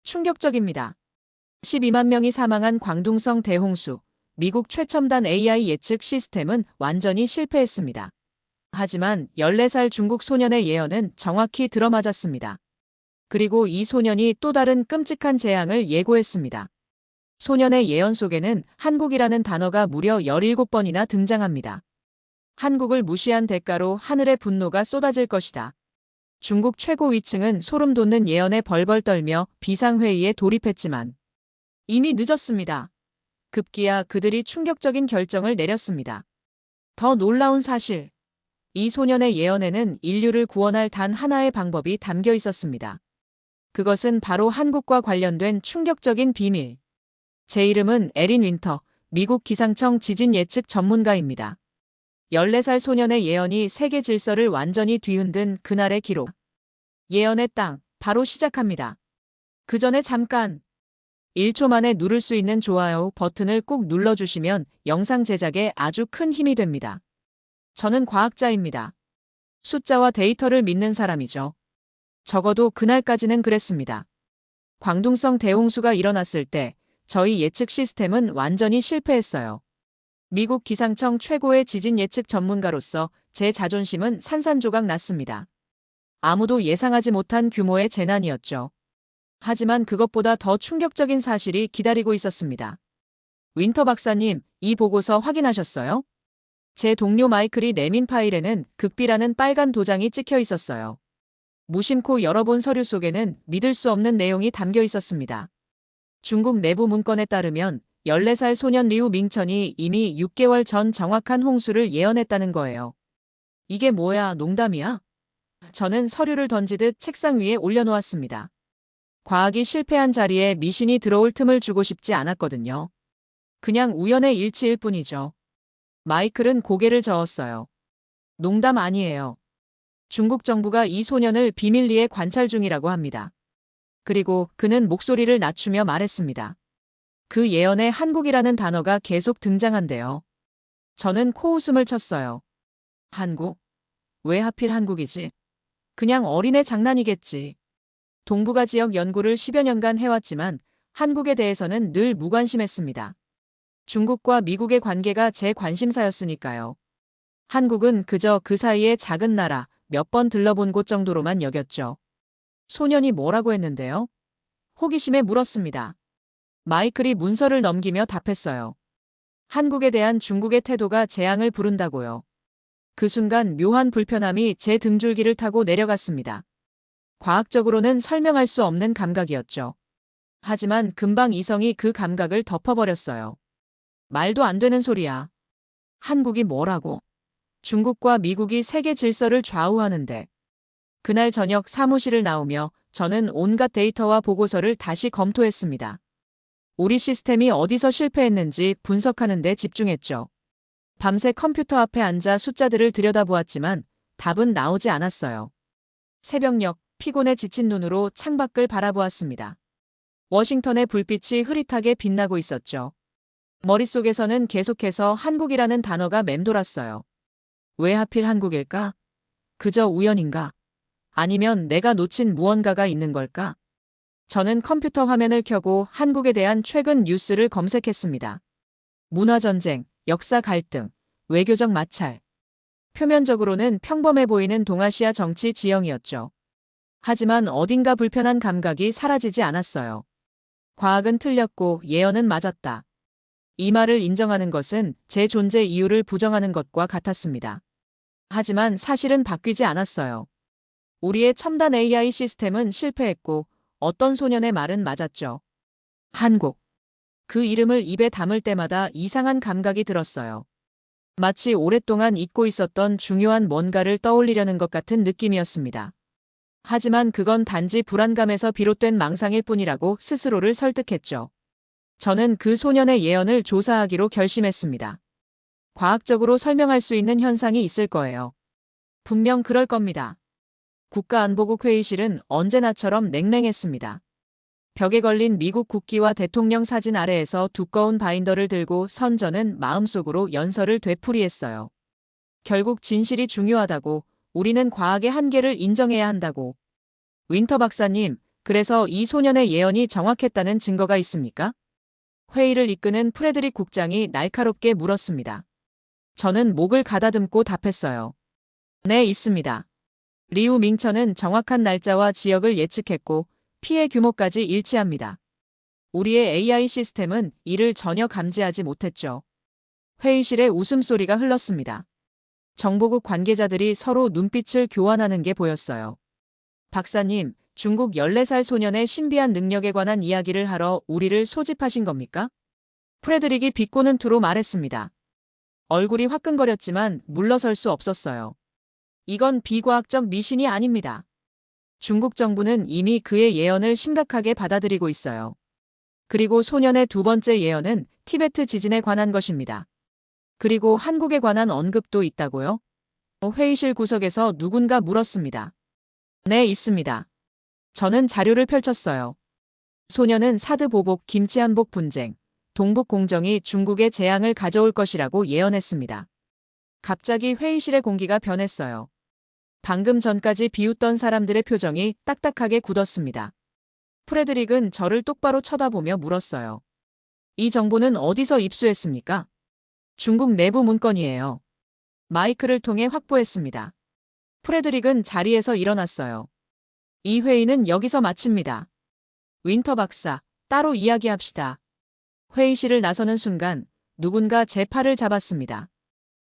충격적입니다. 12만 명이 사망한 광둥성 대홍수. 미국 최첨단 AI 예측 시스템은 완전히 실패했습니다. 하지만 14살 중국 소년의 예언은 정확히 들어맞았습니다. 그리고 이 소년이 또 다른 끔찍한 재앙을 예고했습니다. 소년의 예언 속에는 한국이라는 단어가 무려 17번이나 등장합니다. 한국을 무시한 대가로 하늘의 분노가 쏟아질 것이다. 중국 최고 위층은 소름 돋는 예언에 벌벌 떨며 비상회의에 돌입했지만 이미 늦었습니다. 급기야 그들이 충격적인 결정을 내렸습니다. 더 놀라운 사실. 이 소년의 예언에는 인류를 구원할 단 하나의 방법이 담겨 있었습니다. 그것은 바로 한국과 관련된 충격적인 비밀. 제 이름은 에린 윈터, 미국 기상청 지진 예측 전문가입니다. 14살 소년의 예언이 세계 질서를 완전히 뒤흔든 그날의 기록. 예언의 땅, 바로 시작합니다. 그 전에 잠깐 1초 만에 누를 수 있는 좋아요 버튼을 꾹 눌러주시면 영상 제작에 아주 큰 힘이 됩니다. 저는 과학자입니다. 숫자와 데이터를 믿는 사람이죠. 적어도 그날까지는 그랬습니다. 광둥성 대홍수가 일어났을 때 저희 예측 시스템은 완전히 실패했어요. 미국 기상청 최고의 지진 예측 전문가로서 제 자존심은 산산조각 났습니다. 아무도 예상하지 못한 규모의 재난이었죠. 하지만 그것보다 더 충격적인 사실이 기다리고 있었습니다. 윈터 박사님, 이 보고서 확인하셨어요? 제 동료 마이클이 내민 파일에는 극비라는 빨간 도장이 찍혀 있었어요. 무심코 열어본 서류 속에는 믿을 수 없는 내용이 담겨 있었습니다. 중국 내부 문건에 따르면 14살 소년 리우 밍천이 이미 6개월 전 정확한 홍수를 예언했다는 거예요. 이게 뭐야, 농담이야? 저는 서류를 던지듯 책상 위에 올려놓았습니다. 과학이 실패한 자리에 미신이 들어올 틈을 주고 싶지 않았거든요. 그냥 우연의 일치일 뿐이죠. 마이클은 고개를 저었어요. 농담 아니에요. 중국 정부가 이 소년을 비밀리에 관찰 중이라고 합니다. 그리고 그는 목소리를 낮추며 말했습니다. 그 예언에 한국이라는 단어가 계속 등장한대요. 저는 코웃음을 쳤어요. 한국? 왜 하필 한국이지? 그냥 어린애 장난이겠지. 동북아 지역 연구를 10여 년간 해왔지만 한국에 대해서는 늘 무관심했습니다. 중국과 미국의 관계가 제 관심사였으니까요. 한국은 그저 그 사이의 작은 나라, 몇 번 들러본 곳 정도로만 여겼죠. 소년이 뭐라고 했는데요? 호기심에 물었습니다. 마이클이 문서를 넘기며 답했어요. 한국에 대한 중국의 태도가 재앙을 부른다고요. 그 순간 묘한 불편함이 제 등줄기를 타고 내려갔습니다. 과학적으로는 설명할 수 없는 감각이었죠. 하지만 금방 이성이 그 감각을 덮어버렸어요. 말도 안 되는 소리야. 한국이 뭐라고? 중국과 미국이 세계 질서를 좌우하는데. 그날 저녁 사무실을 나오며 저는 온갖 데이터와 보고서를 다시 검토했습니다. 우리 시스템이 어디서 실패했는지 분석하는 데 집중했죠. 밤새 컴퓨터 앞에 앉아 숫자들을 들여다보았지만 답은 나오지 않았어요. 새벽녘 피곤에 지친 눈으로 창밖을 바라보았습니다. 워싱턴의 불빛이 흐릿하게 빛나고 있었죠. 머릿속에서는 계속해서 한국이라는 단어가 맴돌았어요. 왜 하필 한국일까? 그저 우연인가? 아니면 내가 놓친 무언가가 있는 걸까? 저는 컴퓨터 화면을 켜고 한국에 대한 최근 뉴스를 검색했습니다. 문화전쟁, 역사 갈등, 외교적 마찰. 표면적으로는 평범해 보이는 동아시아 정치 지형이었죠. 하지만 어딘가 불편한 감각이 사라지지 않았어요. 과학은 틀렸고 예언은 맞았다. 이 말을 인정하는 것은 제 존재 이유를 부정하는 것과 같았습니다. 하지만 사실은 바뀌지 않았어요. 우리의 첨단 AI 시스템은 실패했고 어떤 소년의 말은 맞았죠. 한국. 그 이름을 입에 담을 때마다 이상한 감각이 들었어요. 마치 오랫동안 잊고 있었던 중요한 뭔가를 떠올리려는 것 같은 느낌이었습니다. 하지만 그건 단지 불안감에서 비롯된 망상일 뿐이라고 스스로를 설득했죠. 저는 그 소년의 예언을 조사하기로 결심했습니다. 과학적으로 설명할 수 있는 현상이 있을 거예요. 분명 그럴 겁니다. 국가안보국 회의실은 언제나처럼 냉랭했습니다. 벽에 걸린 미국 국기와 대통령 사진 아래에서 두꺼운 바인더를 들고 선 저는 마음속으로 연설을 되풀이했어요. 결국 진실이 중요하다고, 우리는 과학의 한계를 인정해야 한다고. 윈터 박사님, 그래서 이 소년의 예언이 정확했다는 증거가 있습니까? 회의를 이끄는 프레드릭 국장이 날카롭게 물었습니다. 저는 목을 가다듬고 답했어요. 네, 있습니다. 리우 밍천은 정확한 날짜와 지역을 예측했고 피해 규모까지 일치합니다. 우리의 AI 시스템은 이를 전혀 감지하지 못했죠. 회의실에 웃음소리가 흘렀습니다. 정보국 관계자들이 서로 눈빛을 교환하는 게 보였어요. 박사님, 중국 14살 소년의 신비한 능력에 관한 이야기를 하러 우리를 소집하신 겁니까? 프레드릭이 비꼬는 투로 말했습니다. 얼굴이 화끈거렸지만 물러설 수 없었어요. 이건 비과학적 미신이 아닙니다. 중국 정부는 이미 그의 예언을 심각하게 받아들이고 있어요. 그리고 소년의 두 번째 예언은 티베트 지진에 관한 것입니다. 그리고 한국에 관한 언급도 있다고요? 회의실 구석에서 누군가 물었습니다. 네, 있습니다. 저는 자료를 펼쳤어요. 소년은 사드 보복 김치한복 분쟁, 동북 공정이 중국에 재앙을 가져올 것이라고 예언했습니다. 갑자기 회의실의 공기가 변했어요. 방금 전까지 비웃던 사람들의 표정이 딱딱하게 굳었습니다. 프레드릭은 저를 똑바로 쳐다보며 물었어요. 이 정보는 어디서 입수했습니까? 중국 내부 문건이에요. 마이크를 통해 확보했습니다. 프레드릭은 자리에서 일어났어요. 이 회의는 여기서 마칩니다. 윈터 박사, 따로 이야기합시다. 회의실을 나서는 순간 누군가 제 팔을 잡았습니다.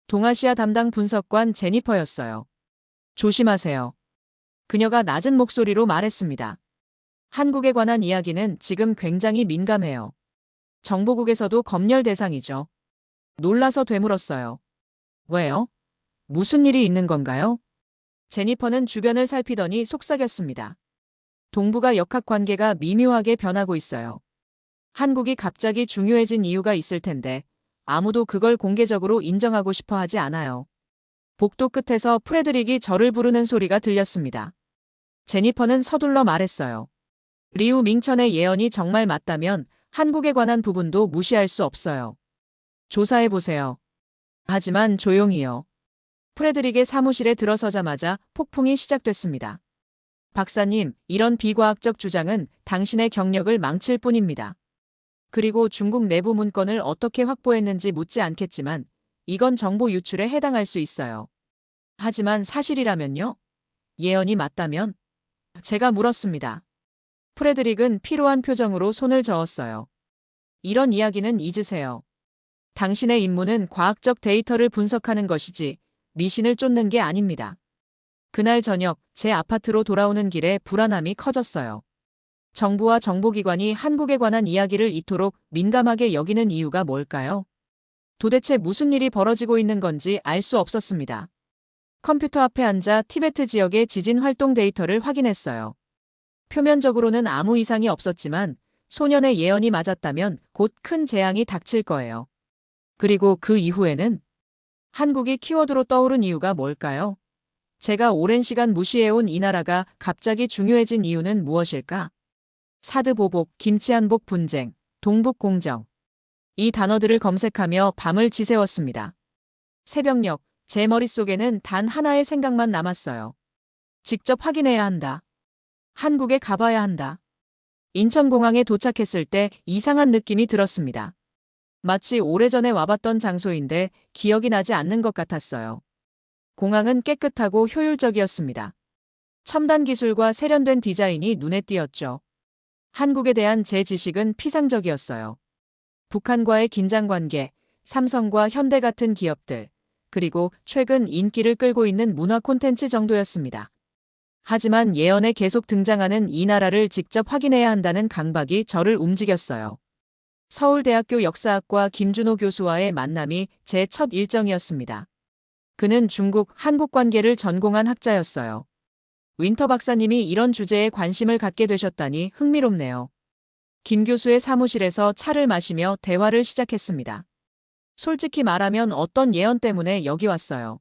동아시아 담당 분석관 제니퍼였어요. 조심하세요. 그녀가 낮은 목소리로 말했습니다. 한국에 관한 이야기는 지금 굉장히 민감해요. 정보국에서도 검열 대상이죠. 놀라서 되물었어요. 왜요? 무슨 일이 있는 건가요? 제니퍼는 주변을 살피더니 속삭였습니다. 동북아 역학관계가 미묘하게 변하고 있어요. 한국이 갑자기 중요해진 이유가 있을 텐데 아무도 그걸 공개적으로 인정하고 싶어 하지 않아요. 복도 끝에서 프레드릭이 저를 부르는 소리가 들렸습니다. 제니퍼는 서둘러 말했어요. 리우 밍천의 예언이 정말 맞다면 한국에 관한 부분도 무시할 수 없어요. 조사해보세요. 하지만 조용히요. 프레드릭의 사무실에 들어서자마자 폭풍이 시작됐습니다. 박사님, 이런 비과학적 주장은 당신의 경력을 망칠 뿐입니다. 그리고 중국 내부 문건을 어떻게 확보했는지 묻지 않겠지만 이건 정보 유출에 해당할 수 있어요. 하지만 사실이라면요? 예언이 맞다면? 제가 물었습니다. 프레드릭은 피로한 표정으로 손을 저었어요. 이런 이야기는 잊으세요. 당신의 임무는 과학적 데이터를 분석하는 것이지 미신을 쫓는 게 아닙니다. 그날 저녁 제 아파트로 돌아오는 길에 불안함이 커졌어요. 정부와 정보기관이 한국에 관한 이야기를 이토록 민감하게 여기는 이유가 뭘까요? 도대체 무슨 일이 벌어지고 있는 건지 알 수 없었습니다. 컴퓨터 앞에 앉아 티베트 지역의 지진 활동 데이터를 확인했어요. 표면적으로는 아무 이상이 없었지만 소년의 예언이 맞았다면 곧 큰 재앙이 닥칠 거예요. 그리고 그 이후에는 한국이 키워드로 떠오른 이유가 뭘까요? 제가 오랜 시간 무시해온 이 나라가 갑자기 중요해진 이유는 무엇일까? 사드 보복, 김치한복 분쟁, 동북 공정. 이 단어들을 검색하며 밤을 지새웠습니다. 새벽녘, 제 머릿속에는 단 하나의 생각만 남았어요. 직접 확인해야 한다. 한국에 가봐야 한다. 인천공항에 도착했을 때 이상한 느낌이 들었습니다. 마치 오래전에 와봤던 장소인데 기억이 나지 않는 것 같았어요. 공항은 깨끗하고 효율적이었습니다. 첨단 기술과 세련된 디자인이 눈에 띄었죠. 한국에 대한 제 지식은 피상적이었어요. 북한과의 긴장관계, 삼성과 현대 같은 기업들, 그리고 최근 인기를 끌고 있는 문화 콘텐츠 정도였습니다. 하지만 예언에 계속 등장하는 이 나라를 직접 확인해야 한다는 강박이 저를 움직였어요. 서울대학교 역사학과 김준호 교수와의 만남이 제 첫 일정이었습니다. 그는 중국-한국 관계를 전공한 학자였어요. 윈터 박사님이 이런 주제에 관심을 갖게 되셨다니 흥미롭네요. 김 교수의 사무실에서 차를 마시며 대화를 시작했습니다. 솔직히 말하면 어떤 예언 때문에 여기 왔어요.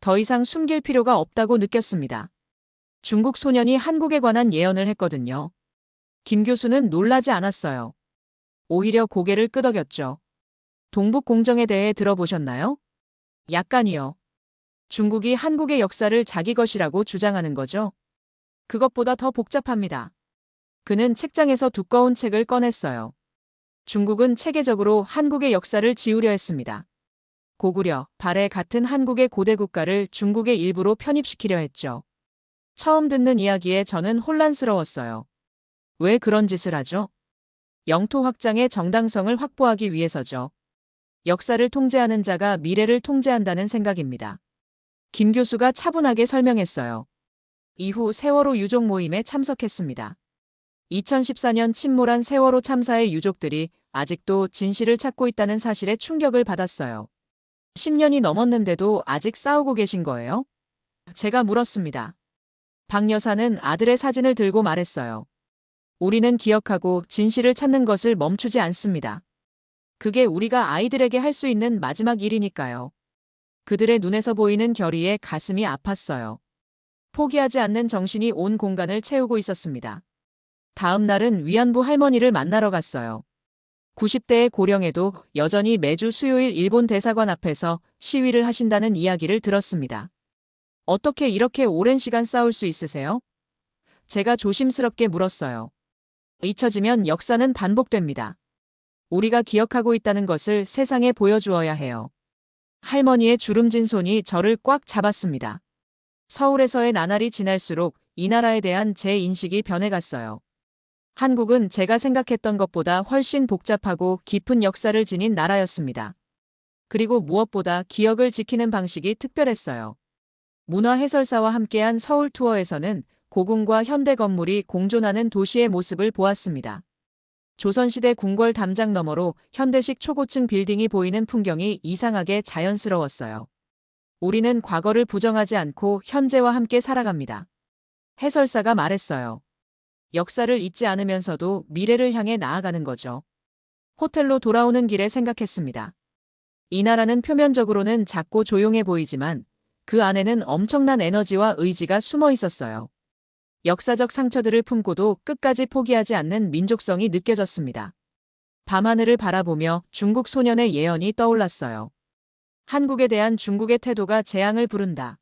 더 이상 숨길 필요가 없다고 느꼈습니다. 중국 소년이 한국에 관한 예언을 했거든요. 김 교수는 놀라지 않았어요. 오히려 고개를 끄덕였죠. 동북 공정에 대해 들어보셨나요? 약간이요. 중국이 한국의 역사를 자기 것이라고 주장하는 거죠. 그것보다 더 복잡합니다. 그는 책장에서 두꺼운 책을 꺼냈어요. 중국은 체계적으로 한국의 역사를 지우려 했습니다. 고구려, 발해 같은 한국의 고대 국가를 중국의 일부로 편입시키려 했죠. 처음 듣는 이야기에 저는 혼란스러웠어요. 왜 그런 짓을 하죠? 영토 확장의 정당성을 확보하기 위해서죠. 역사를 통제하는 자가 미래를 통제한다는 생각입니다. 김 교수가 차분하게 설명했어요. 이후 세월호 유족 모임에 참석했습니다. 2014년 침몰한 세월호 참사의 유족들이 아직도 진실을 찾고 있다는 사실에 충격을 받았어요. 10년이 넘었는데도 아직 싸우고 계신 거예요? 제가 물었습니다. 박 여사는 아들의 사진을 들고 말했어요. 우리는 기억하고 진실을 찾는 것을 멈추지 않습니다. 그게 우리가 아이들에게 할 수 있는 마지막 일이니까요. 그들의 눈에서 보이는 결의에 가슴이 아팠어요. 포기하지 않는 정신이 온 공간을 채우고 있었습니다. 다음 날은 위안부 할머니를 만나러 갔어요. 90대의 고령에도 여전히 매주 수요일 일본 대사관 앞에서 시위를 하신다는 이야기를 들었습니다. 어떻게 이렇게 오랜 시간 싸울 수 있으세요? 제가 조심스럽게 물었어요. 잊혀지면 역사는 반복됩니다. 우리가 기억하고 있다는 것을 세상에 보여주어야 해요. 할머니의 주름진 손이 저를 꽉 잡았습니다. 서울에서의 나날이 지날수록 이 나라에 대한 제 인식이 변해갔어요. 한국은 제가 생각했던 것보다 훨씬 복잡하고 깊은 역사를 지닌 나라였습니다. 그리고 무엇보다 기억을 지키는 방식이 특별했어요. 문화 해설사와 함께한 서울 투어에서는 고궁과 현대 건물이 공존하는 도시의 모습을 보았습니다. 조선시대 궁궐 담장 너머로 현대식 초고층 빌딩이 보이는 풍경이 이상하게 자연스러웠어요. 우리는 과거를 부정하지 않고 현재와 함께 살아갑니다. 해설사가 말했어요. 역사를 잊지 않으면서도 미래를 향해 나아가는 거죠. 호텔로 돌아오는 길에 생각했습니다. 이 나라는 표면적으로는 작고 조용해 보이지만 그 안에는 엄청난 에너지와 의지가 숨어 있었어요. 역사적 상처들을 품고도 끝까지 포기하지 않는 민족성이 느껴졌습니다. 밤하늘을 바라보며 중국 소년의 예언이 떠올랐어요. 한국에 대한 중국의 태도가 재앙을 부른다.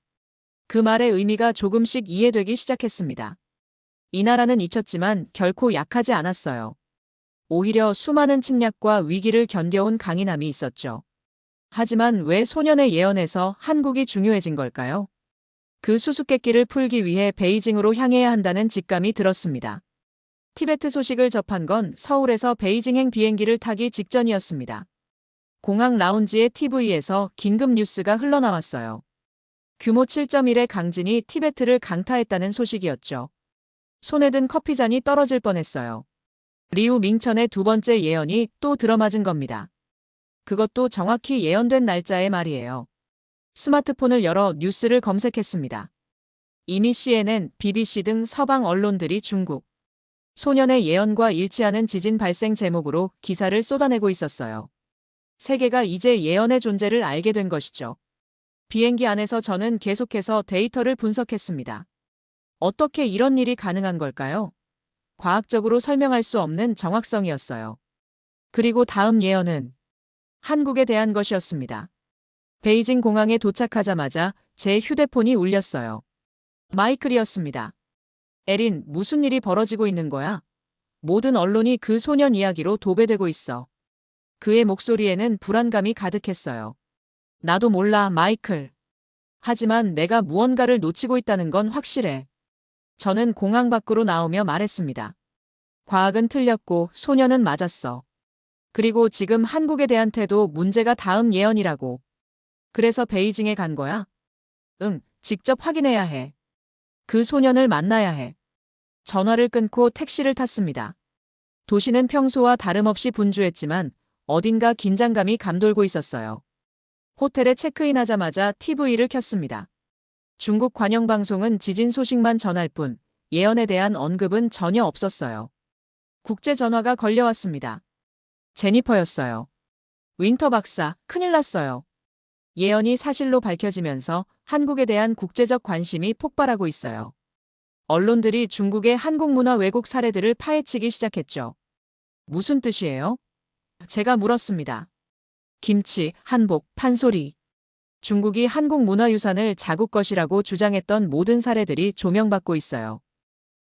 그 말의 의미가 조금씩 이해되기 시작했습니다. 이 나라는 잊혔지만 결코 약하지 않았어요. 오히려 수많은 침략과 위기를 견뎌온 강인함이 있었죠. 하지만 왜 소년의 예언에서 한국이 중요해진 걸까요? 그 수수께끼를 풀기 위해 베이징으로 향해야 한다는 직감이 들었습니다. 티베트 소식을 접한 건 서울에서 베이징행 비행기를 타기 직전이었습니다. 공항 라운지의 TV에서 긴급 뉴스가 흘러나왔어요. 규모 7.1의 강진이 티베트를 강타했다는 소식이었죠. 손에 든 커피잔이 떨어질 뻔했어요. 리우 밍천의 두 번째 예언이 또 들어맞은 겁니다. 그것도 정확히 예언된 날짜의 말이에요. 스마트폰을 열어 뉴스를 검색했습니다. 이미 CNN, BBC 등 서방 언론들이 중국 소년의 예언과 일치하는 지진 발생 제목으로 기사를 쏟아내고 있었어요. 세계가 이제 예언의 존재를 알게 된 것이죠. 비행기 안에서 저는 계속해서 데이터를 분석했습니다. 어떻게 이런 일이 가능한 걸까요? 과학적으로 설명할 수 없는 정확성이었어요. 그리고 다음 예언은 한국에 대한 것이었습니다. 베이징 공항에 도착하자마자 제 휴대폰이 울렸어요. 마이클이었습니다. 에린, 무슨 일이 벌어지고 있는 거야? 모든 언론이 그 소년 이야기로 도배되고 있어. 그의 목소리에는 불안감이 가득했어요. 나도 몰라, 마이클. 하지만 내가 무언가를 놓치고 있다는 건 확실해. 저는 공항 밖으로 나오며 말했습니다. 과학은 틀렸고 소년은 맞았어. 그리고 지금 한국에 대한 태도 문제가 다음 예언이라고. 그래서 베이징에 간 거야? 응, 직접 확인해야 해. 그 소년을 만나야 해. 전화를 끊고 택시를 탔습니다. 도시는 평소와 다름없이 분주했지만 어딘가 긴장감이 감돌고 있었어요. 호텔에 체크인하자마자 TV를 켰습니다. 중국 관영방송은 지진 소식만 전할 뿐 예언에 대한 언급은 전혀 없었어요. 국제 전화가 걸려왔습니다. 제니퍼였어요. 윈터 박사, 큰일 났어요. 예언이 사실로 밝혀지면서 한국에 대한 국제적 관심이 폭발하고 있어요. 언론들이 중국의 한국 문화 왜곡 사례들을 파헤치기 시작했죠. 무슨 뜻이에요? 제가 물었습니다. 김치, 한복, 판소리. 중국이 한국 문화유산을 자국 것이라고 주장했던 모든 사례들이 조명받고 있어요.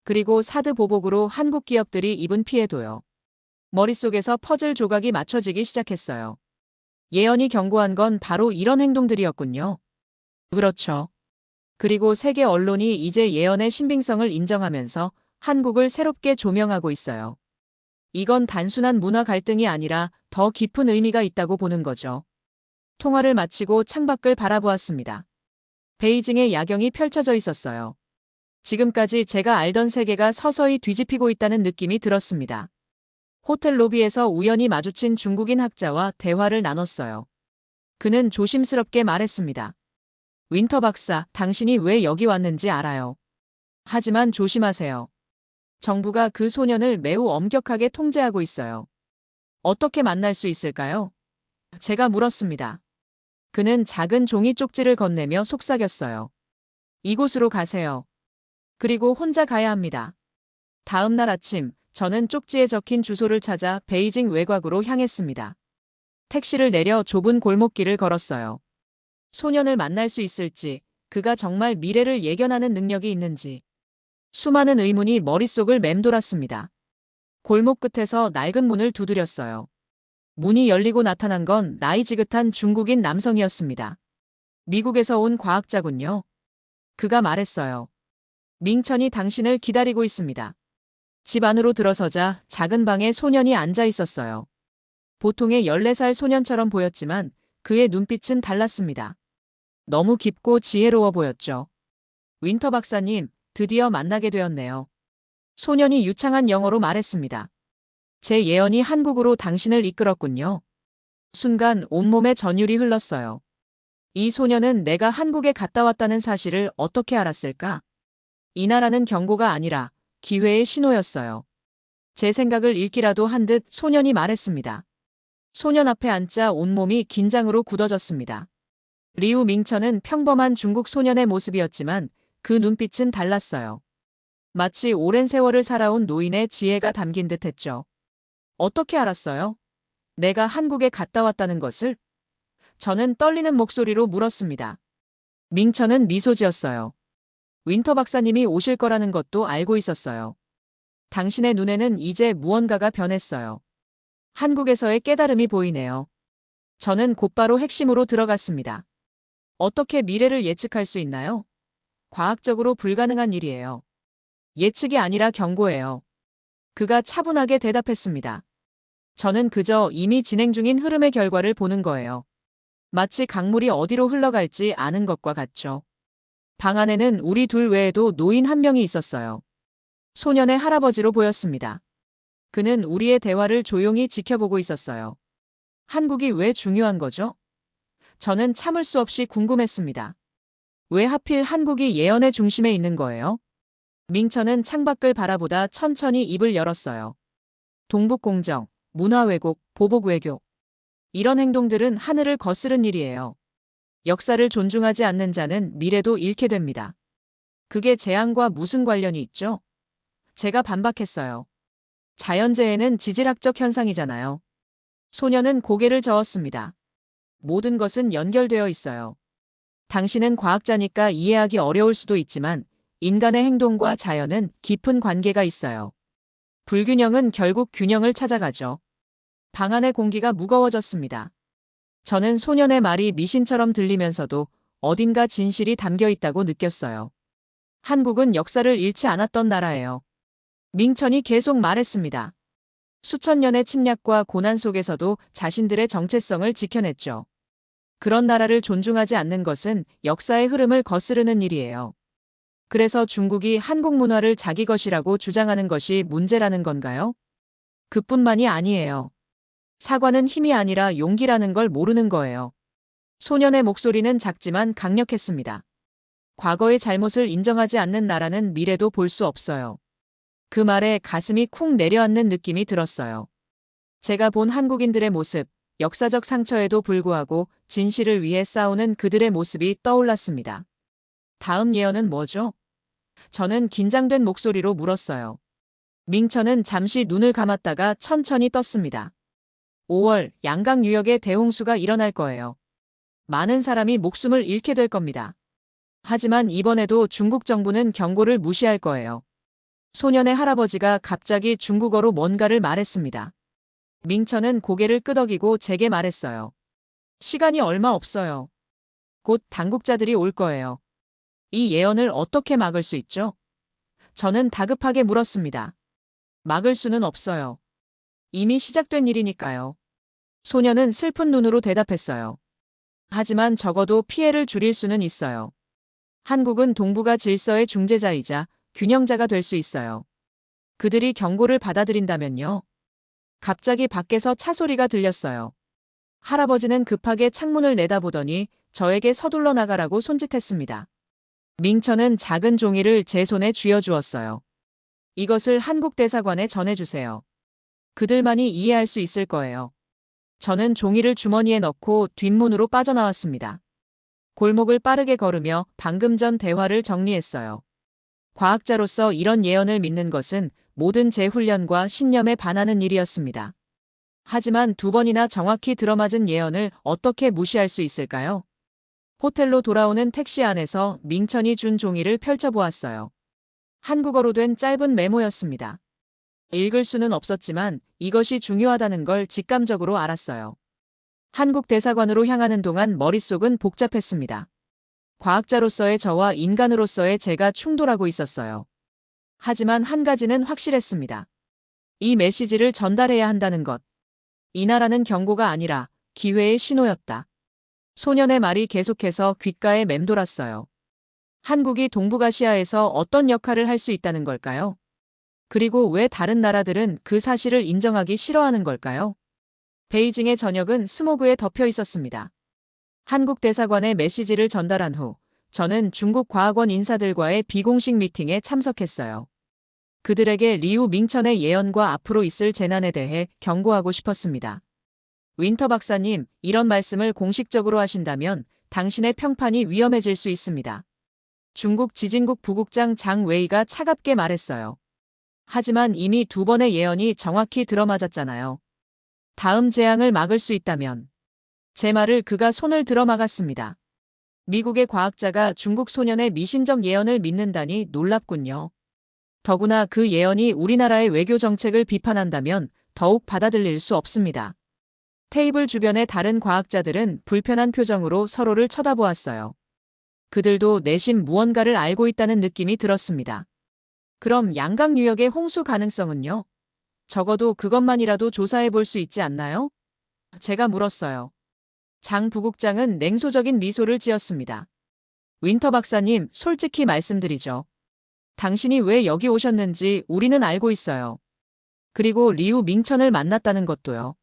그리고 사드 보복으로 한국 기업들이 입은 피해도요. 머릿속에서 퍼즐 조각이 맞춰지기 시작했어요. 예언이 경고한 건 바로 이런 행동들이었군요. 그렇죠. 그리고 세계 언론이 이제 예언의 신빙성을 인정하면서 한국을 새롭게 조명하고 있어요. 이건 단순한 문화 갈등이 아니라 더 깊은 의미가 있다고 보는 거죠. 통화를 마치고 창밖을 바라보았습니다. 베이징의 야경이 펼쳐져 있었어요. 지금까지 제가 알던 세계가 서서히 뒤집히고 있다는 느낌이 들었습니다. 호텔 로비에서 우연히 마주친 중국인 학자와 대화를 나눴어요. 그는 조심스럽게 말했습니다. 윈터 박사, 당신이 왜 여기 왔는지 알아요. 하지만 조심하세요. 정부가 그 소년을 매우 엄격하게 통제하고 있어요. 어떻게 만날 수 있을까요? 제가 물었습니다. 그는 작은 종이 쪽지를 건네며 속삭였어요. 이곳으로 가세요. 그리고 혼자 가야 합니다. 다음 날 아침, 저는 쪽지에 적힌 주소를 찾아 베이징 외곽으로 향했습니다. 택시를 내려 좁은 골목길을 걸었어요. 소년을 만날 수 있을지, 그가 정말 미래를 예견하는 능력이 있는지. 수많은 의문이 머릿속을 맴돌았습니다. 골목 끝에서 낡은 문을 두드렸어요. 문이 열리고 나타난 건 나이 지긋한 중국인 남성이었습니다. 미국에서 온 과학자군요. 그가 말했어요. 밍천이 당신을 기다리고 있습니다. 집 안으로 들어서자 작은 방에 소년이 앉아 있었어요. 보통의 14살 소년처럼 보였지만 그의 눈빛은 달랐습니다. 너무 깊고 지혜로워 보였죠. 윈터 박사님, 드디어 만나게 되었네요. 소년이 유창한 영어로 말했습니다. 제 예언이 한국으로 당신을 이끌었군요. 순간 온몸에 전율이 흘렀어요. 이 소년은 내가 한국에 갔다 왔다는 사실을 어떻게 알았을까? 이 나라는 경고가 아니라 기회의 신호였어요. 제 생각을 읽기라도 한 듯 소년이 말했습니다. 소년 앞에 앉자 온몸이 긴장으로 굳어졌습니다. 리우 밍천은 평범한 중국 소년의 모습이었지만 그 눈빛은 달랐어요. 마치 오랜 세월을 살아온 노인의 지혜가 담긴 듯 했죠. 어떻게 알았어요? 내가 한국에 갔다 왔다는 것을? 저는 떨리는 목소리로 물었습니다. 밍천은 미소 지었어요. 윈터 박사님이 오실 거라는 것도 알고 있었어요. 당신의 눈에는 이제 무언가가 변했어요. 한국에서의 깨달음이 보이네요. 저는 곧바로 핵심으로 들어갔습니다. 어떻게 미래를 예측할 수 있나요? 과학적으로 불가능한 일이에요. 예측이 아니라 경고예요. 그가 차분하게 대답했습니다. 저는 그저 이미 진행 중인 흐름의 결과를 보는 거예요. 마치 강물이 어디로 흘러갈지 아는 것과 같죠. 방 안에는 우리 둘 외에도 노인 한 명이 있었어요. 소년의 할아버지로 보였습니다. 그는 우리의 대화를 조용히 지켜보고 있었어요. 한국이 왜 중요한 거죠? 저는 참을 수 없이 궁금했습니다. 왜 하필 한국이 예언의 중심에 있는 거예요? 밍천은 창밖을 바라보다 천천히 입을 열었어요. 동북공정, 문화 왜곡, 보복 외교. 이런 행동들은 하늘을 거스른 일이에요. 역사를 존중하지 않는 자는 미래도 잃게 됩니다. 그게 재앙과 무슨 관련이 있죠? 제가 반박했어요. 자연재해는 지질학적 현상이잖아요. 소녀는 고개를 저었습니다. 모든 것은 연결되어 있어요. 당신은 과학자니까 이해하기 어려울 수도 있지만 인간의 행동과 자연은 깊은 관계가 있어요. 불균형은 결국 균형을 찾아가죠. 방 안의 공기가 무거워졌습니다. 저는 소년의 말이 미신처럼 들리면서도 어딘가 진실이 담겨 있다고 느꼈어요. 한국은 역사를 잃지 않았던 나라예요. 밍천이 계속 말했습니다. 수천 년의 침략과 고난 속에서도 자신들의 정체성을 지켜냈죠. 그런 나라를 존중하지 않는 것은 역사의 흐름을 거스르는 일이에요. 그래서 중국이 한국 문화를 자기 것이라고 주장하는 것이 문제라는 건가요? 그뿐만이 아니에요. 사과는 힘이 아니라 용기라는 걸 모르는 거예요. 소년의 목소리는 작지만 강력했습니다. 과거의 잘못을 인정하지 않는 나라는 미래도 볼 수 없어요. 그 말에 가슴이 쿵 내려앉는 느낌이 들었어요. 제가 본 한국인들의 모습, 역사적 상처에도 불구하고 진실을 위해 싸우는 그들의 모습이 떠올랐습니다. 다음 예언은 뭐죠? 저는 긴장된 목소리로 물었어요. 밍천은 잠시 눈을 감았다가 천천히 떴습니다. 5월 양강 유역에 대홍수가 일어날 거예요. 많은 사람이 목숨을 잃게 될 겁니다. 하지만 이번에도 중국 정부는 경고를 무시할 거예요. 소년의 할아버지가 갑자기 중국어로 뭔가를 말했습니다. 민천은 고개를 끄덕이고 제게 말했어요. 시간이 얼마 없어요. 곧 당국자들이 올 거예요. 이 예언을 어떻게 막을 수 있죠? 저는 다급하게 물었습니다. 막을 수는 없어요. 이미 시작된 일이니까요. 소년은 슬픈 눈으로 대답했어요. 하지만 적어도 피해를 줄일 수는 있어요. 한국은 동북아 질서의 중재자이자 균형자가 될 수 있어요. 그들이 경고를 받아들인다면요. 갑자기 밖에서 차 소리가 들렸어요. 할아버지는 급하게 창문을 내다보더니 저에게 서둘러 나가라고 손짓했습니다. 민천은 작은 종이를 제 손에 쥐어주었어요. 이것을 한국 대사관에 전해주세요. 그들만이 이해할 수 있을 거예요. 저는 종이를 주머니에 넣고 뒷문으로 빠져나왔습니다. 골목을 빠르게 걸으며 방금 전 대화를 정리했어요. 과학자로서 이런 예언을 믿는 것은 모든 제 훈련과 신념에 반하는 일이었습니다. 하지만 2번이나 정확히 들어맞은 예언을 어떻게 무시할 수 있을까요? 호텔로 돌아오는 택시 안에서 민천이 준 종이를 펼쳐보았어요. 한국어로 된 짧은 메모였습니다. 읽을 수는 없었지만 이것이 중요하다는 걸 직감적으로 알았어요. 한국 대사관으로 향하는 동안 머릿속은 복잡했습니다. 과학자로서의 저와 인간으로서의 제가 충돌하고 있었어요. 하지만 한 가지는 확실했습니다. 이 메시지를 전달해야 한다는 것. 이 나라는 경고가 아니라 기회의 신호였다. 소년의 말이 계속해서 귓가에 맴돌았어요. 한국이 동북아시아에서 어떤 역할을 할 수 있다는 걸까요? 그리고 왜 다른 나라들은 그 사실을 인정하기 싫어하는 걸까요? 베이징의 저녁은 스모그에 덮여 있었습니다. 한국 대사관에 메시지를 전달한 후 저는 중국 과학원 인사들과의 비공식 미팅에 참석했어요. 그들에게 리우 밍천의 예언과 앞으로 있을 재난에 대해 경고하고 싶었습니다. 윈터 박사님, 이런 말씀을 공식적으로 하신다면 당신의 평판이 위험해질 수 있습니다. 중국 지진국 부국장 장 웨이가 차갑게 말했어요. 하지만 이미 2번의 예언이 정확히 들어맞았잖아요. 다음 재앙을 막을 수 있다면. 제 말을 그가 손을 들어 막았습니다. 미국의 과학자가 중국 소년의 미신적 예언을 믿는다니 놀랍군요. 더구나 그 예언이 우리나라의 외교 정책을 비판한다면 더욱 받아들일 수 없습니다. 테이블 주변의 다른 과학자들은 불편한 표정으로 서로를 쳐다보았어요. 그들도 내심 무언가를 알고 있다는 느낌이 들었습니다. 그럼 양강 유역의 홍수 가능성은요? 적어도 그것만이라도 조사해 볼 수 있지 않나요? 제가 물었어요. 장 부국장은 냉소적인 미소를 지었습니다. 윈터 박사님, 솔직히 말씀드리죠. 당신이 왜 여기 오셨는지 우리는 알고 있어요. 그리고 리우 밍천을 만났다는 것도요.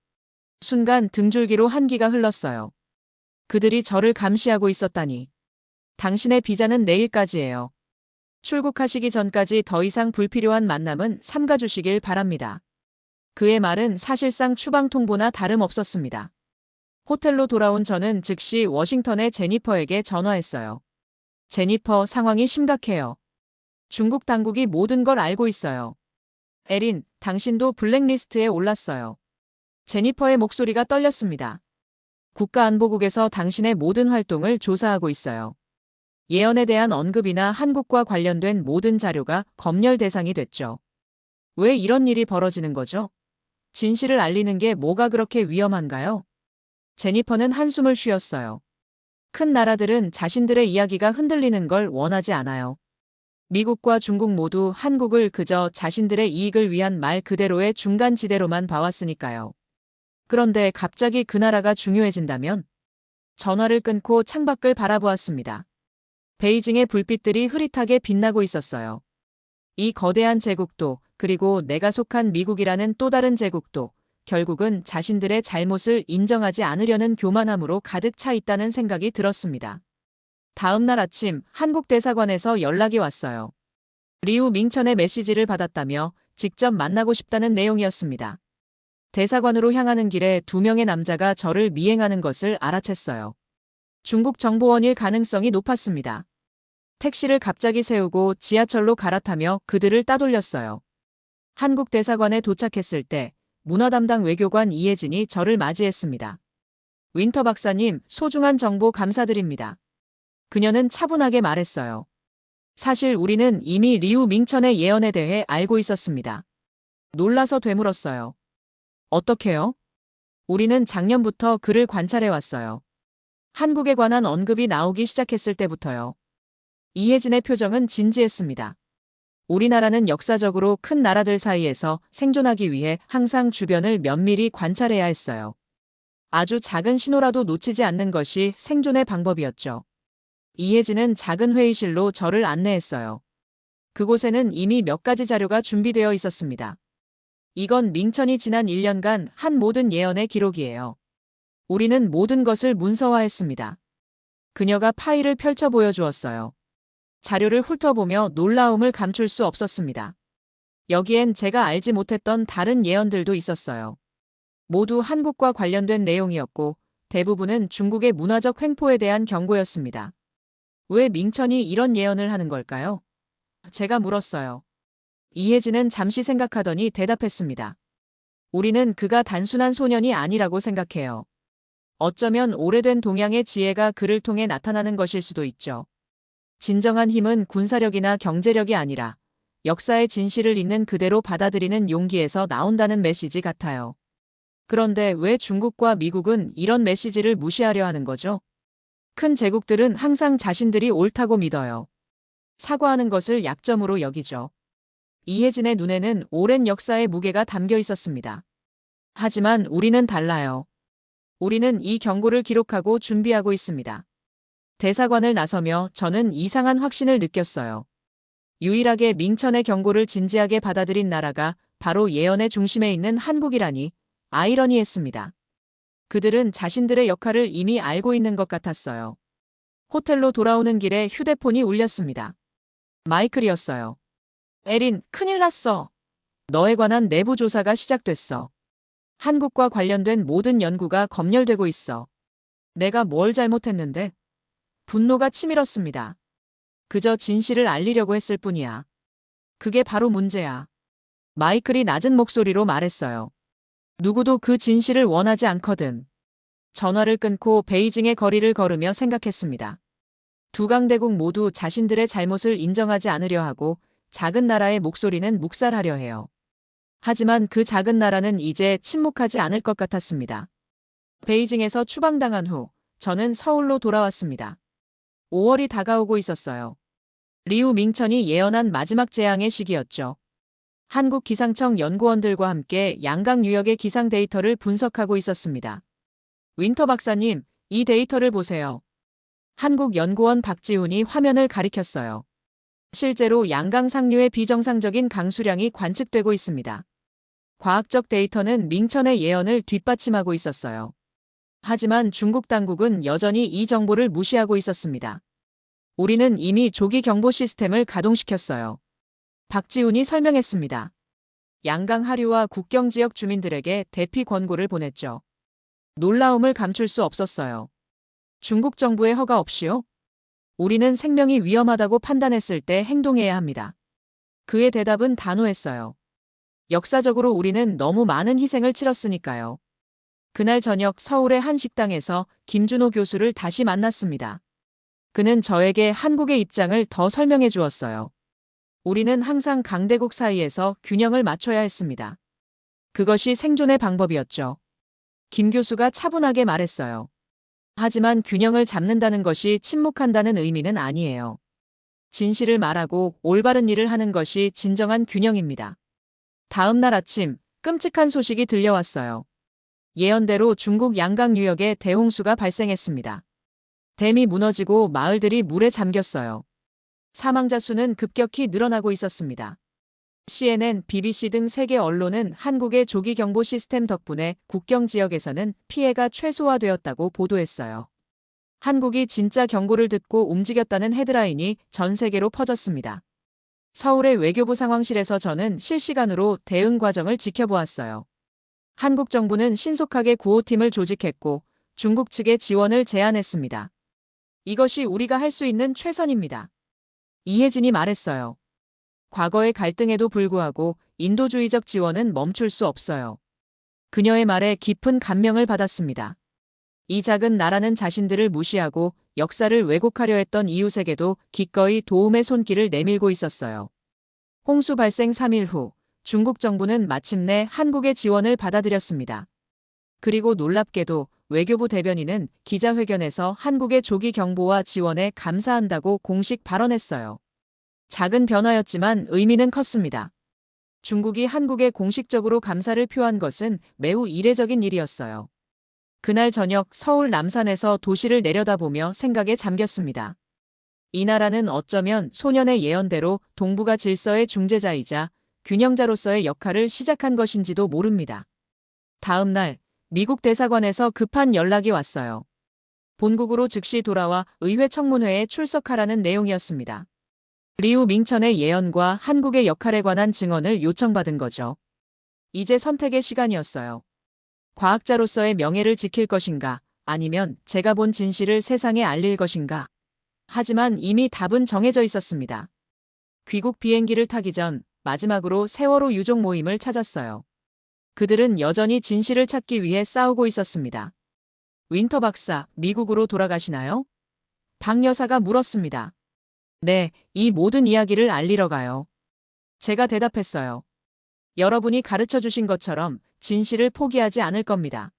순간 등줄기로 한기가 흘렀어요. 그들이 저를 감시하고 있었다니. 당신의 비자는 내일까지예요. 출국하시기 전까지 더 이상 불필요한 만남은 삼가주시길 바랍니다. 그의 말은 사실상 추방 통보나 다름없었습니다. 호텔로 돌아온 저는 즉시 워싱턴의 제니퍼에게 전화했어요. 제니퍼, 상황이 심각해요. 중국 당국이 모든 걸 알고 있어요. 에린, 당신도 블랙리스트에 올랐어요. 제니퍼의 목소리가 떨렸습니다. 국가안보국에서 당신의 모든 활동을 조사하고 있어요. 예언에 대한 언급이나 한국과 관련된 모든 자료가 검열 대상이 됐죠. 왜 이런 일이 벌어지는 거죠? 진실을 알리는 게 뭐가 그렇게 위험한가요? 제니퍼는 한숨을 쉬었어요. 큰 나라들은 자신들의 이야기가 흔들리는 걸 원하지 않아요. 미국과 중국 모두 한국을 그저 자신들의 이익을 위한 말 그대로의 중간지대로만 봐왔으니까요. 그런데 갑자기 그 나라가 중요해진다면? 전화를 끊고 창밖을 바라보았습니다. 베이징의 불빛들이 흐릿하게 빛나고 있었어요. 이 거대한 제국도, 그리고 내가 속한 미국이라는 또 다른 제국도 결국은 자신들의 잘못을 인정하지 않으려는 교만함으로 가득 차 있다는 생각이 들었습니다. 다음 날 아침 한국 대사관에서 연락이 왔어요. 리우 밍천의 메시지를 받았다며 직접 만나고 싶다는 내용이었습니다. 대사관으로 향하는 길에 2명의 남자가 저를 미행하는 것을 알아챘어요. 중국 정보원일 가능성이 높았습니다. 택시를 갑자기 세우고 지하철로 갈아타며 그들을 따돌렸어요. 한국 대사관에 도착했을 때 문화 담당 외교관 이혜진이 저를 맞이했습니다. 윈터 박사님, 소중한 정보 감사드립니다. 그녀는 차분하게 말했어요. 사실 우리는 이미 리우 밍천의 예언에 대해 알고 있었습니다. 놀라서 되물었어요. 어떻게요? 우리는 작년부터 그를 관찰해왔어요. 한국에 관한 언급이 나오기 시작했을 때부터요. 이혜진의 표정은 진지했습니다. 우리나라는 역사적으로 큰 나라들 사이에서 생존하기 위해 항상 주변을 면밀히 관찰해야 했어요. 아주 작은 신호라도 놓치지 않는 것이 생존의 방법이었죠. 이혜진은 작은 회의실로 저를 안내했어요. 그곳에는 이미 몇 가지 자료가 준비되어 있었습니다. 이건 밍천이 지난 1년간 한 모든 예언의 기록이에요. 우리는 모든 것을 문서화했습니다. 그녀가 파일을 펼쳐 보여주었어요. 자료를 훑어보며 놀라움을 감출 수 없었습니다. 여기엔 제가 알지 못했던 다른 예언들도 있었어요. 모두 한국과 관련된 내용이었고 대부분은 중국의 문화적 횡포에 대한 경고였습니다. 왜 밍천이 이런 예언을 하는 걸까요? 제가 물었어요. 이혜진은 잠시 생각하더니 대답했습니다. 우리는 그가 단순한 소년이 아니라고 생각해요. 어쩌면 오래된 동양의 지혜가 그를 통해 나타나는 것일 수도 있죠. 진정한 힘은 군사력이나 경제력이 아니라 역사의 진실을 있는 그대로 받아들이는 용기에서 나온다는 메시지 같아요. 그런데 왜 중국과 미국은 이런 메시지를 무시하려 하는 거죠? 큰 제국들은 항상 자신들이 옳다고 믿어요. 사과하는 것을 약점으로 여기죠. 이혜진의 눈에는 오랜 역사의 무게가 담겨 있었습니다. 하지만 우리는 달라요. 우리는 이 경고를 기록하고 준비하고 있습니다. 대사관을 나서며 저는 이상한 확신을 느꼈어요. 유일하게 밍천의 경고를 진지하게 받아들인 나라가 바로 예언의 중심에 있는 한국이라니 아이러니했습니다. 그들은 자신들의 역할을 이미 알고 있는 것 같았어요. 호텔로 돌아오는 길에 휴대폰이 울렸습니다. 마이클이었어요. 에린, 큰일 났어. 너에 관한 내부 조사가 시작됐어. 한국과 관련된 모든 연구가 검열되고 있어. 내가 뭘 잘못했는데? 분노가 치밀었습니다. 그저 진실을 알리려고 했을 뿐이야. 그게 바로 문제야. 마이클이 낮은 목소리로 말했어요. 누구도 그 진실을 원하지 않거든. 전화를 끊고 베이징의 거리를 걸으며 생각했습니다. 두 강대국 모두 자신들의 잘못을 인정하지 않으려 하고 작은 나라의 목소리는 묵살하려 해요. 하지만 그 작은 나라는 이제 침묵하지 않을 것 같았습니다. 베이징에서 추방당한 후 저는 서울로 돌아왔습니다. 5월이 다가오고 있었어요. 리우 밍천이 예언한 마지막 재앙의 시기였죠. 한국 기상청 연구원들과 함께 양강 유역의 기상 데이터를 분석하고 있었습니다. 윈터 박사님, 이 데이터를 보세요. 한국 연구원 박지훈이 화면을 가리켰어요. 실제로 양강 상류의 비정상적인 강수량이 관측되고 있습니다. 과학적 데이터는 밍천의 예언을 뒷받침하고 있었어요. 하지만 중국 당국은 여전히 이 정보를 무시하고 있었습니다. 우리는 이미 조기 경보 시스템을 가동시켰어요. 박지훈이 설명했습니다. 양강 하류와 국경 지역 주민들에게 대피 권고를 보냈죠. 놀라움을 감출 수 없었어요. 중국 정부의 허가 없이요? 우리는 생명이 위험하다고 판단했을 때 행동해야 합니다. 그의 대답은 단호했어요. 역사적으로 우리는 너무 많은 희생을 치렀으니까요. 그날 저녁 서울의 한 식당에서 김준호 교수를 다시 만났습니다. 그는 저에게 한국의 입장을 더 설명해 주었어요. 우리는 항상 강대국 사이에서 균형을 맞춰야 했습니다. 그것이 생존의 방법이었죠. 김 교수가 차분하게 말했어요. 하지만 균형을 잡는다는 것이 침묵한다는 의미는 아니에요. 진실을 말하고 올바른 일을 하는 것이 진정한 균형입니다. 다음 날 아침, 끔찍한 소식이 들려왔어요. 예언대로 중국 양강 유역에 대홍수가 발생했습니다. 댐이 무너지고 마을들이 물에 잠겼어요. 사망자 수는 급격히 늘어나고 있었습니다. CNN, BBC 등 세계 언론은 한국의 조기 경보 시스템 덕분에 국경 지역에서는 피해가 최소화되었다고 보도했어요. 한국이 진짜 경고를 듣고 움직였다는 헤드라인이 전 세계로 퍼졌습니다. 서울의 외교부 상황실에서 저는 실시간으로 대응 과정을 지켜보았어요. 한국 정부는 신속하게 구호팀을 조직했고 중국 측에 지원을 제안했습니다. 이것이 우리가 할 수 있는 최선입니다. 이혜진이 말했어요. 과거의 갈등에도 불구하고 인도주의적 지원은 멈출 수 없어요. 그녀의 말에 깊은 감명을 받았습니다. 이 작은 나라는 자신들을 무시하고 역사를 왜곡하려 했던 이웃에게도 기꺼이 도움의 손길을 내밀고 있었어요. 홍수 발생 3일 후 중국 정부는 마침내 한국의 지원을 받아들였습니다. 그리고 놀랍게도 외교부 대변인은 기자회견에서 한국의 조기 경보와 지원에 감사한다고 공식 발언했어요. 작은 변화였지만 의미는 컸습니다. 중국이 한국에 공식적으로 감사를 표한 것은 매우 이례적인 일이었어요. 그날 저녁 서울 남산에서 도시를 내려다보며 생각에 잠겼습니다. 이 나라는 어쩌면 소년의 예언대로 동북아 질서의 중재자이자 균형자로서의 역할을 시작한 것인지도 모릅니다. 다음 날 미국 대사관에서 급한 연락이 왔어요. 본국으로 즉시 돌아와 의회 청문회에 출석하라는 내용이었습니다. 리우 밍천의 예언과 한국의 역할에 관한 증언을 요청받은 거죠. 이제 선택의 시간이었어요. 과학자로서의 명예를 지킬 것인가, 아니면 제가 본 진실을 세상에 알릴 것인가. 하지만 이미 답은 정해져 있었습니다. 귀국 비행기를 타기 전 마지막으로 세월호 유족 모임을 찾았어요. 그들은 여전히 진실을 찾기 위해 싸우고 있었습니다. 윈터 박사, 미국으로 돌아가시나요? 박 여사가 물었습니다. 네, 이 모든 이야기를 알리러 가요. 제가 대답했어요. 여러분이 가르쳐 주신 것처럼 진실을 포기하지 않을 겁니다.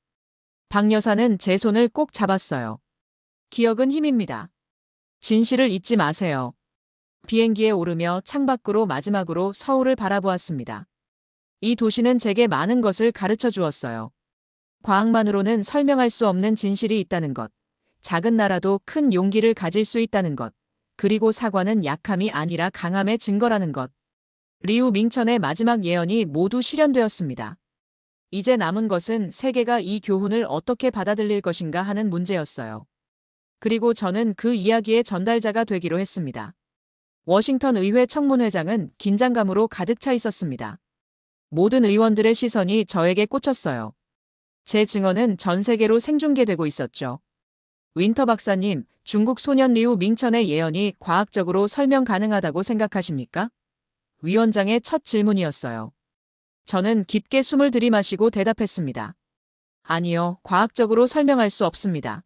박 여사는 제 손을 꼭 잡았어요. 기억은 힘입니다. 진실을 잊지 마세요. 비행기에 오르며 창밖으로 마지막으로 서울을 바라보았습니다. 이 도시는 제게 많은 것을 가르쳐 주었어요. 과학만으로는 설명할 수 없는 진실이 있다는 것, 작은 나라도 큰 용기를 가질 수 있다는 것, 그리고 사과는 약함이 아니라 강함의 증거라는 것. 리우 밍천의 마지막 예언이 모두 실현되었습니다. 이제 남은 것은 세계가 이 교훈을 어떻게 받아들일 것인가 하는 문제였어요. 그리고 저는 그 이야기의 전달자가 되기로 했습니다. 워싱턴 의회 청문회장은 긴장감으로 가득 차 있었습니다. 모든 의원들의 시선이 저에게 꽂혔어요. 제 증언은 전 세계로 생중계되고 있었죠. 윈터 박사님, 중국 소년 리우 밍천의 예언이 과학적으로 설명 가능하다고 생각하십니까? 위원장의 첫 질문이었어요. 저는 깊게 숨을 들이마시고 대답했습니다. 아니요, 과학적으로 설명할 수 없습니다.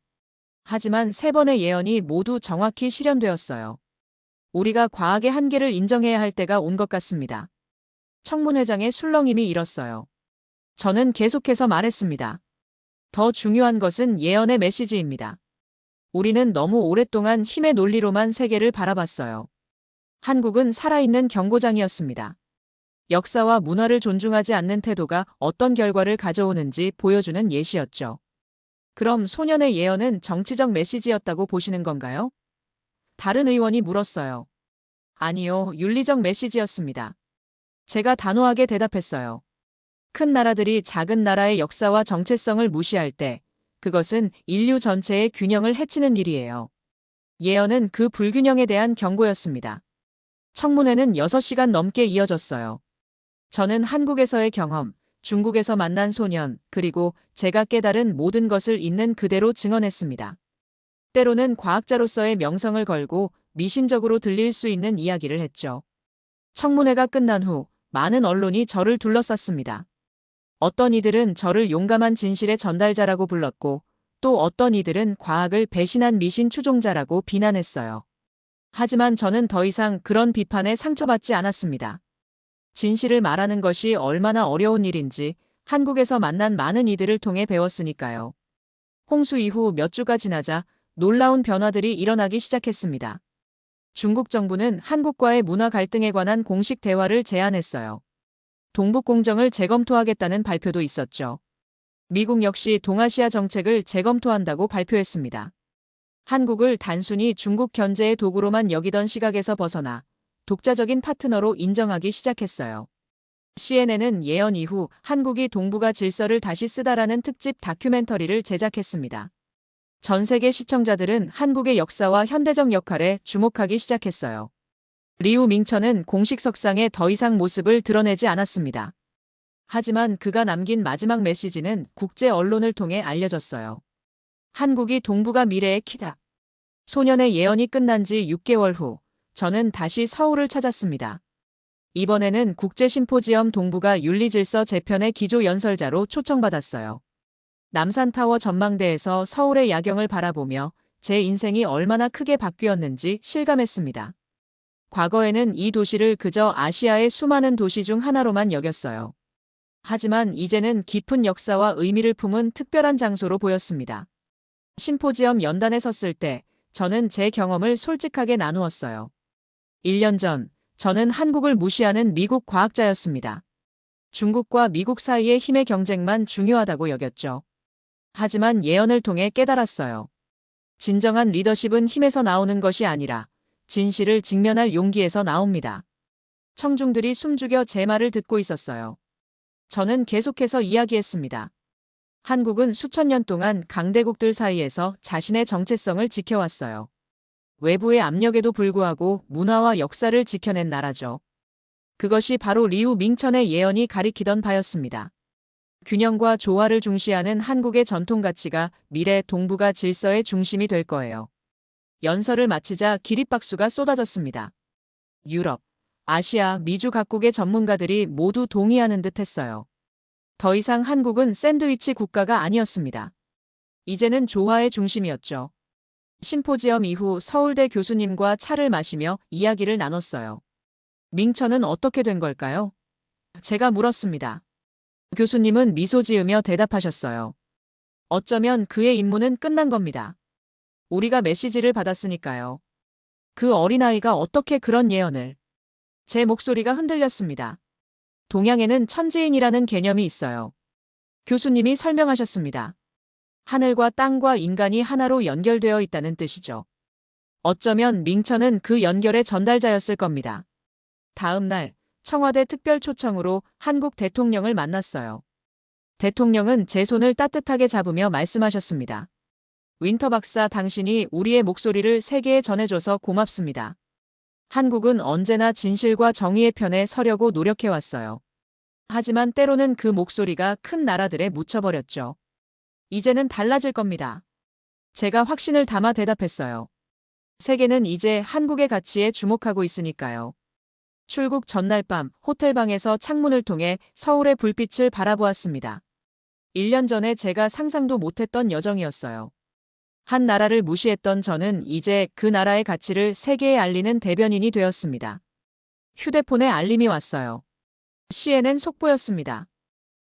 하지만 3번의 예언이 모두 정확히 실현되었어요. 우리가 과학의 한계를 인정해야 할 때가 온 것 같습니다. 청문회장의 술렁임이 일었어요. 저는 계속해서 말했습니다. 더 중요한 것은 예언의 메시지입니다. 우리는 너무 오랫동안 힘의 논리로만 세계를 바라봤어요. 한국은 살아있는 경고장이었습니다. 역사와 문화를 존중하지 않는 태도가 어떤 결과를 가져오는지 보여주는 예시였죠. 그럼 소년의 예언은 정치적 메시지였다고 보시는 건가요? 다른 의원이 물었어요. 아니요, 윤리적 메시지였습니다. 제가 단호하게 대답했어요. 큰 나라들이 작은 나라의 역사와 정체성을 무시할 때 그것은 인류 전체의 균형을 해치는 일이에요. 예언은 그 불균형에 대한 경고였습니다. 청문회는 6시간 넘게 이어졌어요. 저는 한국에서의 경험, 중국에서 만난 소년, 그리고 제가 깨달은 모든 것을 있는 그대로 증언했습니다. 때로는 과학자로서의 명성을 걸고 미신적으로 들릴 수 있는 이야기를 했죠. 청문회가 끝난 후 많은 언론이 저를 둘러쌌습니다. 어떤 이들은 저를 용감한 진실의 전달자라고 불렀고 또 어떤 이들은 과학을 배신한 미신 추종자라고 비난했어요. 하지만 저는 더 이상 그런 비판에 상처받지 않았습니다. 진실을 말하는 것이 얼마나 어려운 일인지 한국에서 만난 많은 이들을 통해 배웠으니까요. 홍수 이후 몇 주가 지나자 놀라운 변화들이 일어나기 시작했습니다. 중국 정부는 한국과의 문화 갈등에 관한 공식 대화를 제안했어요. 동북공정을 재검토하겠다는 발표도 있었죠. 미국 역시 동아시아 정책을 재검토한다고 발표했습니다. 한국을 단순히 중국 견제의 도구로만 여기던 시각에서 벗어나 독자적인 파트너로 인정하기 시작했어요. CNN은 예언 이후 한국이 동북아 질서를 다시 쓰다라는 특집 다큐멘터리를 제작했습니다. 전 세계 시청자들은 한국의 역사와 현대적 역할에 주목하기 시작했어요. 리우 밍천은 공식 석상에 더 이상 모습을 드러내지 않았습니다. 하지만 그가 남긴 마지막 메시지는 국제 언론을 통해 알려졌어요. 한국이 동북아 미래의 키다. 소년의 예언이 끝난 지 6개월 후 저는 다시 서울을 찾았습니다. 이번에는 국제심포지엄 동북아 윤리질서 재편의 기조 연설자로 초청받았어요. 남산타워 전망대에서 서울의 야경을 바라보며 제 인생이 얼마나 크게 바뀌었는지 실감했습니다. 과거에는 이 도시를 그저 아시아의 수많은 도시 중 하나로만 여겼어요. 하지만 이제는 깊은 역사와 의미를 품은 특별한 장소로 보였습니다. 심포지엄 연단에 섰을 때 저는 제 경험을 솔직하게 나누었어요. 1년 전, 저는 한국을 무시하는 미국 과학자였습니다. 중국과 미국 사이의 힘의 경쟁만 중요하다고 여겼죠. 하지만 예언을 통해 깨달았어요. 진정한 리더십은 힘에서 나오는 것이 아니라 진실을 직면할 용기에서 나옵니다. 청중들이 숨죽여 제 말을 듣고 있었어요. 저는 계속해서 이야기했습니다. 한국은 수천 년 동안 강대국들 사이에서 자신의 정체성을 지켜왔어요. 외부의 압력에도 불구하고 문화와 역사를 지켜낸 나라죠. 그것이 바로 리우 밍천의 예언이 가리키던 바였습니다. 균형과 조화를 중시하는 한국의 전통 가치가 미래 동북아 질서의 중심이 될 거예요. 연설을 마치자 기립박수가 쏟아졌습니다. 유럽, 아시아, 미주 각국의 전문가들이 모두 동의하는 듯 했어요. 더 이상 한국은 샌드위치 국가가 아니었습니다. 이제는 조화의 중심이었죠. 심포지엄 이후 서울대 교수님과 차를 마시며 이야기를 나눴어요. 밍천은 어떻게 된 걸까요? 제가 물었습니다. 교수님은 미소 지으며 대답하셨어요. 어쩌면 그의 임무는 끝난 겁니다. 우리가 메시지를 받았으니까요. 그 어린아이가 어떻게 그런 예언을. 제 목소리가 흔들렸습니다. 동양에는 천지인이라는 개념이 있어요. 교수님이 설명하셨습니다. 하늘과 땅과 인간이 하나로 연결되어 있다는 뜻이죠. 어쩌면 밍천은 그 연결의 전달자였을 겁니다. 다음 날 청와대 특별 초청으로 한국 대통령을 만났어요. 대통령은 제 손을 따뜻하게 잡으며 말씀하셨습니다. 윈터 박사, 당신이 우리의 목소리를 세계에 전해줘서 고맙습니다. 한국은 언제나 진실과 정의의 편에 서려고 노력해왔어요. 하지만 때로는 그 목소리가 큰 나라들에 묻혀버렸죠. 이제는 달라질 겁니다. 제가 확신을 담아 대답했어요. 세계는 이제 한국의 가치에 주목하고 있으니까요. 출국 전날 밤 호텔방에서 창문을 통해 서울의 불빛을 바라보았습니다. 1년 전에 제가 상상도 못했던 여정이었어요. 한 나라를 무시했던 저는 이제 그 나라의 가치를 세계에 알리는 대변인이 되었습니다. 휴대폰에 알림이 왔어요. CNN 속보였습니다.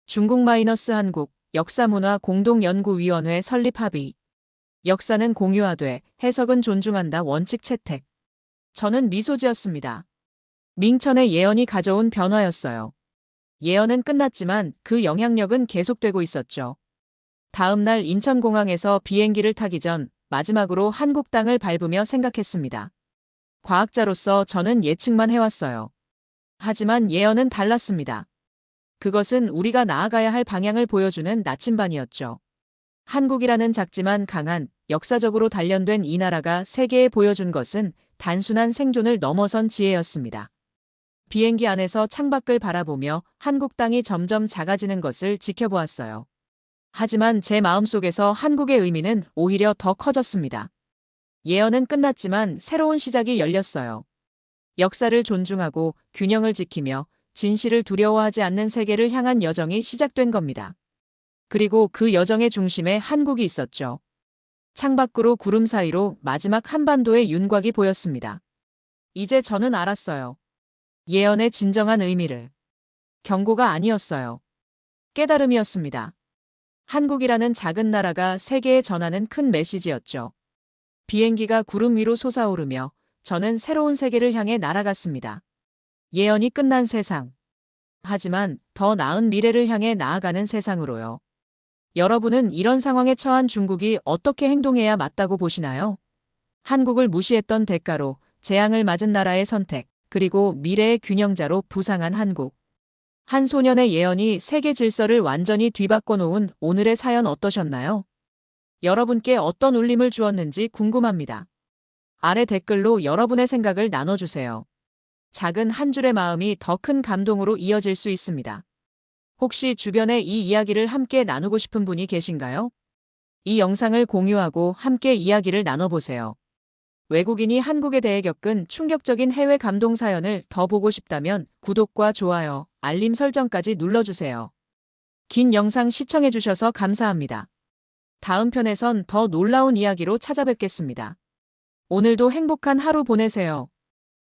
중국-한국 역사문화 공동연구위원회 설립 합의. 역사는 공유하되 해석은 존중한다 원칙 채택. 저는 미소 지었습니다. 밍천의 예언이 가져온 변화였어요. 예언은 끝났지만 그 영향력은 계속되고 있었죠. 다음 날 인천공항에서 비행기를 타기 전 마지막으로 한국 땅을 밟으며 생각했습니다. 과학자로서 저는 예측만 해왔어요. 하지만 예언은 달랐습니다. 그것은 우리가 나아가야 할 방향을 보여주는 나침반이었죠. 한국이라는 작지만 강한, 역사적으로 단련된 이 나라가 세계에 보여준 것은 단순한 생존을 넘어선 지혜였습니다. 비행기 안에서 창밖을 바라보며 한국 땅이 점점 작아지는 것을 지켜보았어요. 하지만 제 마음속에서 한국의 의미는 오히려 더 커졌습니다. 예언은 끝났지만 새로운 시작이 열렸어요. 역사를 존중하고 균형을 지키며 진실을 두려워하지 않는 세계를 향한 여정이 시작된 겁니다. 그리고 그 여정의 중심에 한국이 있었죠. 창밖으로 구름 사이로 마지막 한반도의 윤곽이 보였습니다. 이제 저는 알았어요. 예언의 진정한 의미를. 경고가 아니었어요. 깨달음이었습니다. 한국이라는 작은 나라가 세계에 전하는 큰 메시지였죠. 비행기가 구름 위로 솟아오르며 저는 새로운 세계를 향해 날아갔습니다. 예언이 끝난 세상. 하지만 더 나은 미래를 향해 나아가는 세상으로요. 여러분은 이런 상황에 처한 중국이 어떻게 행동해야 맞다고 보시나요? 한국을 무시했던 대가로 재앙을 맞은 나라의 선택, 그리고 미래의 균형자로 부상한 한국. 한 소년의 예언이 세계 질서를 완전히 뒤바꿔 놓은 오늘의 사연 어떠셨나요? 여러분께 어떤 울림을 주었는지 궁금합니다. 아래 댓글로 여러분의 생각을 나눠주세요. 작은 한 줄의 마음이 더 큰 감동으로 이어질 수 있습니다. 혹시 주변에 이 이야기를 함께 나누고 싶은 분이 계신가요? 이 영상을 공유하고 함께 이야기를 나눠보세요. 외국인이 한국에 대해 겪은 충격적인 해외 감동 사연을 더 보고 싶다면 구독과 좋아요, 알림 설정까지 눌러주세요. 긴 영상 시청해주셔서 감사합니다. 다음 편에선 더 놀라운 이야기로 찾아뵙겠습니다. 오늘도 행복한 하루 보내세요.